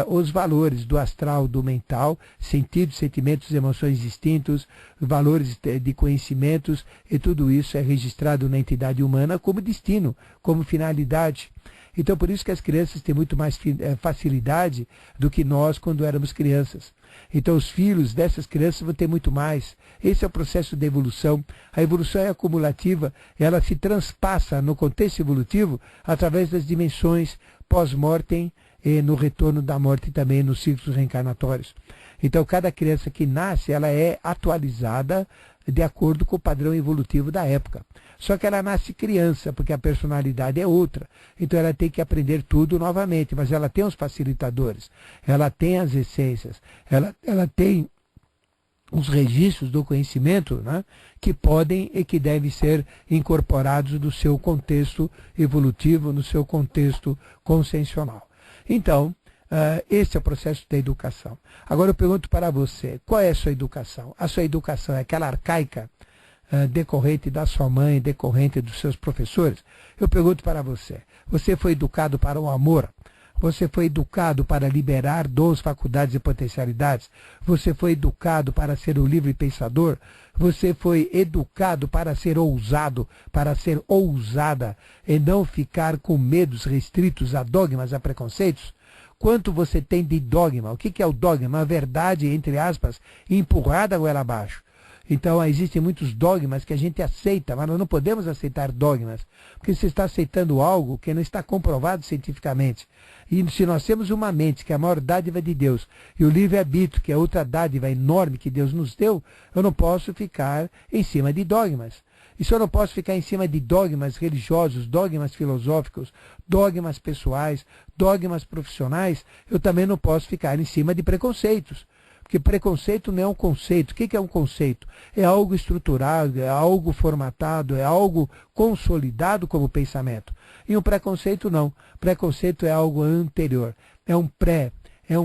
os valores do astral, do mental, sentidos, sentimentos, emoções distintos, valores de conhecimentos, e tudo isso é registrado na entidade humana como destino, como finalidade. Então, por isso que as crianças têm muito mais facilidade do que nós quando éramos crianças. Então, os filhos dessas crianças vão ter muito mais. Esse é o processo de evolução. A evolução é acumulativa, ela se transpassa no contexto evolutivo através das dimensões pós-mortem e no retorno da morte também nos ciclos reencarnatórios. Então, cada criança que nasce, ela é atualizada de acordo com o padrão evolutivo da época. Só que ela nasce criança, porque a personalidade é outra. Então ela tem que aprender tudo novamente, mas ela tem os facilitadores, ela tem as essências, ela tem os registros do conhecimento, né, que podem e que devem ser incorporados no seu contexto evolutivo, no seu contexto consciencial. Então, esse é o processo da educação. Agora eu pergunto para você, qual é a sua educação? A sua educação é aquela arcaica, decorrente da sua mãe, decorrente dos seus professores? Eu pergunto para você, você foi educado para o amor? Você foi educado para liberar dons, faculdades e potencialidades? Você foi educado para ser o livre pensador? Você foi educado para ser ousado, para ser ousada e não ficar com medos restritos a dogmas, a preconceitos? Quanto você tem de dogma? O que é o dogma? A verdade, entre aspas, empurrada goela abaixo. Então, existem muitos dogmas que a gente aceita, mas nós não podemos aceitar dogmas, porque você está aceitando algo que não está comprovado cientificamente. E se nós temos uma mente, que é a maior dádiva de Deus, e o livre-arbítrio, que é outra dádiva enorme que Deus nos deu, eu não posso ficar em cima de dogmas. E se eu não posso ficar em cima de dogmas religiosos, dogmas filosóficos, dogmas pessoais, dogmas profissionais, eu também não posso ficar em cima de preconceitos. Porque preconceito não é um conceito. O que é um conceito? É algo estruturado, é algo formatado, é algo consolidado como pensamento. E um preconceito não. Preconceito é algo anterior, é um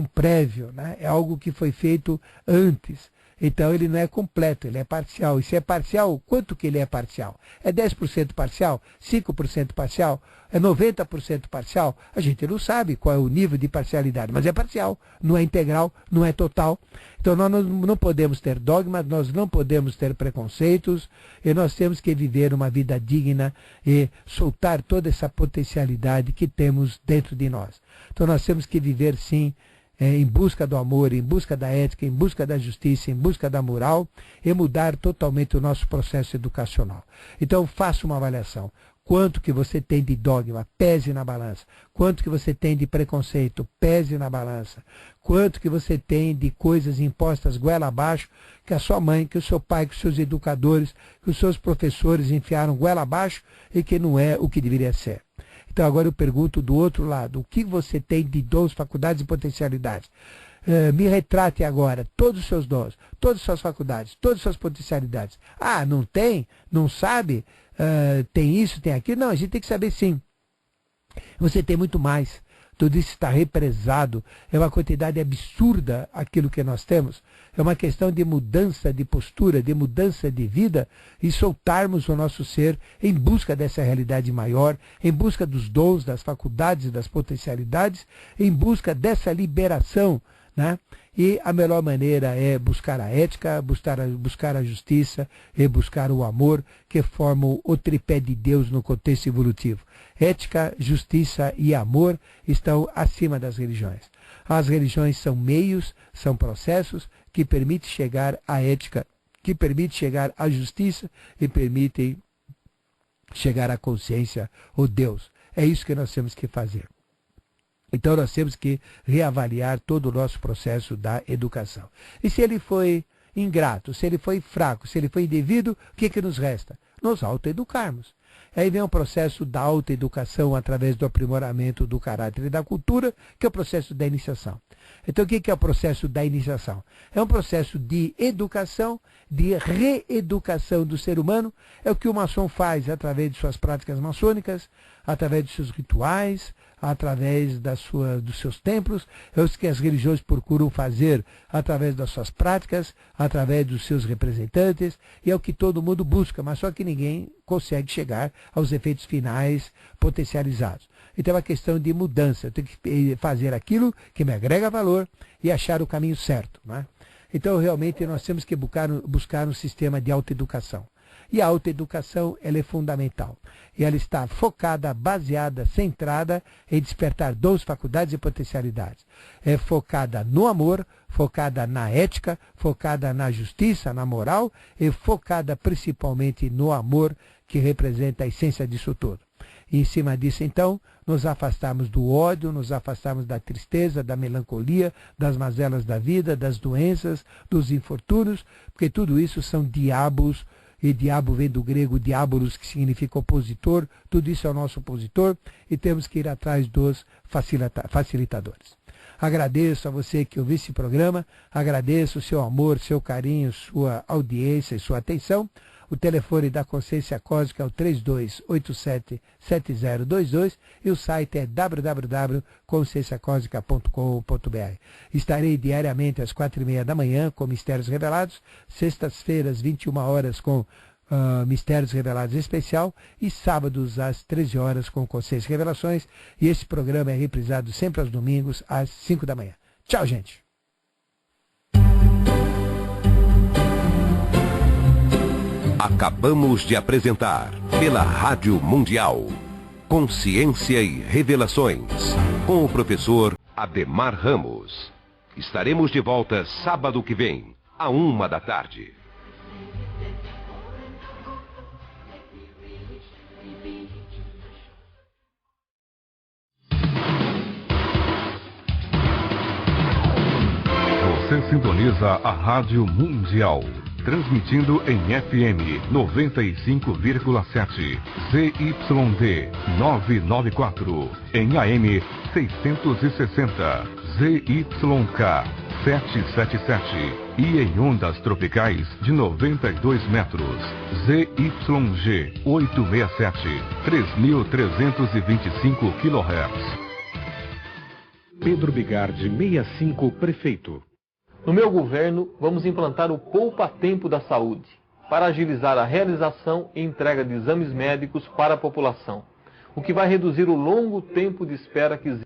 prévio, né? É algo que foi feito antes. Então ele não é completo, ele é parcial. E se é parcial, quanto que ele é parcial? É 10% parcial? 5% parcial? É 90% parcial? A gente não sabe qual é o nível de parcialidade, mas é parcial, não é integral, não é total. Então nós não podemos ter dogmas, nós não podemos ter preconceitos, e nós temos que viver uma vida digna e soltar toda essa potencialidade que temos dentro de nós. Então nós temos que viver sim, em busca do amor, em busca da ética, em busca da justiça, em busca da moral, e mudar totalmente o nosso processo educacional. Então faça uma avaliação. Quanto que você tem de dogma? Pese na balança. Quanto que você tem de preconceito? Pese na balança. Quanto que você tem de coisas impostas goela abaixo, que a sua mãe, que o seu pai, que os seus educadores, que os seus professores enfiaram goela abaixo e que não é o que deveria ser. Então agora eu pergunto do outro lado, o que você tem de dons, faculdades e potencialidades? Me retrate agora todos os seus dons, todas as suas faculdades, todas as suas potencialidades. Ah, não tem? Não sabe? Tem isso, tem aquilo? Não, a gente tem que saber sim. Você tem muito mais. tudo isso está represado, é uma quantidade absurda aquilo que nós temos. É uma questão de mudança de postura, de mudança de vida e soltarmos o nosso ser em busca dessa realidade maior, em busca dos dons, das faculdades e das potencialidades, em busca dessa liberação, né? E a melhor maneira é buscar a ética, buscar a justiça e buscar o amor, que formam o tripé de Deus no contexto evolutivo. Ética, justiça e amor estão acima das religiões. As religiões são meios, são processos que permitem chegar à ética, que permitem chegar à justiça e permitem chegar à consciência, ou Deus. É isso que nós temos que fazer. Então nós temos que reavaliar todo o nosso processo da educação. E se ele foi ingrato, se ele foi fraco, se ele foi indevido, o que nos resta? Nos autoeducarmos. Aí vem o processo da autoeducação através do aprimoramento do caráter e da cultura, que é o processo da iniciação. Então o que é o processo da iniciação? É um processo de educação, de reeducação do ser humano. É o que o maçom faz através de suas práticas maçônicas, através de seus rituais, através dos seus templos, é o que as religiões procuram fazer através das suas práticas, através dos seus representantes, e é o que todo mundo busca, mas só que ninguém consegue chegar aos efeitos finais potencializados. Então é uma questão de mudança, eu tenho que fazer aquilo que me agrega valor e achar o caminho certo, né? Então realmente nós temos que buscar um sistema de autoeducação. E a autoeducação, ela é fundamental. E ela está focada, baseada, centrada em despertar dons, faculdades e potencialidades. É focada no amor, focada na ética, focada na justiça, na moral, e focada principalmente no amor, que representa a essência disso tudo. E em cima disso, então, nos afastamos do ódio, nos afastamos da tristeza, da melancolia, das mazelas da vida, das doenças, dos infortúnios, porque tudo isso são diabos. E diabo vem do grego diabolos, que significa opositor. Tudo isso é o nosso opositor e temos que ir atrás dos facilitadores. Agradeço a você que ouviu esse programa, agradeço o seu amor, seu carinho, sua audiência e sua atenção. O telefone da Consciência Cósmica é o 3287-7022 e o site é www.conscienciacósmica.com.br. Estarei diariamente às 4h30 da manhã com Mistérios Revelados, sextas-feiras, 21 horas com Mistérios Revelados Especial e sábados às 13 horas com Consciência e Revelações. E esse programa é reprisado sempre aos domingos às 5 da manhã. Tchau, gente! Acabamos de apresentar, pela Rádio Mundial, Consciência e Revelações, com o professor Ademar Ramos. Estaremos de volta sábado que vem, à 13h. Você sintoniza a Rádio Mundial, transmitindo em FM 95,7, ZYD 994, em AM 660, ZYK 777 e em ondas tropicais de 92 metros, ZYG 867, 3.325 kHz. Pedro Bigardi, 65, prefeito. No meu governo, vamos implantar o Poupa-Tempo da Saúde, para agilizar a realização e entrega de exames médicos para a população, o que vai reduzir o longo tempo de espera que existe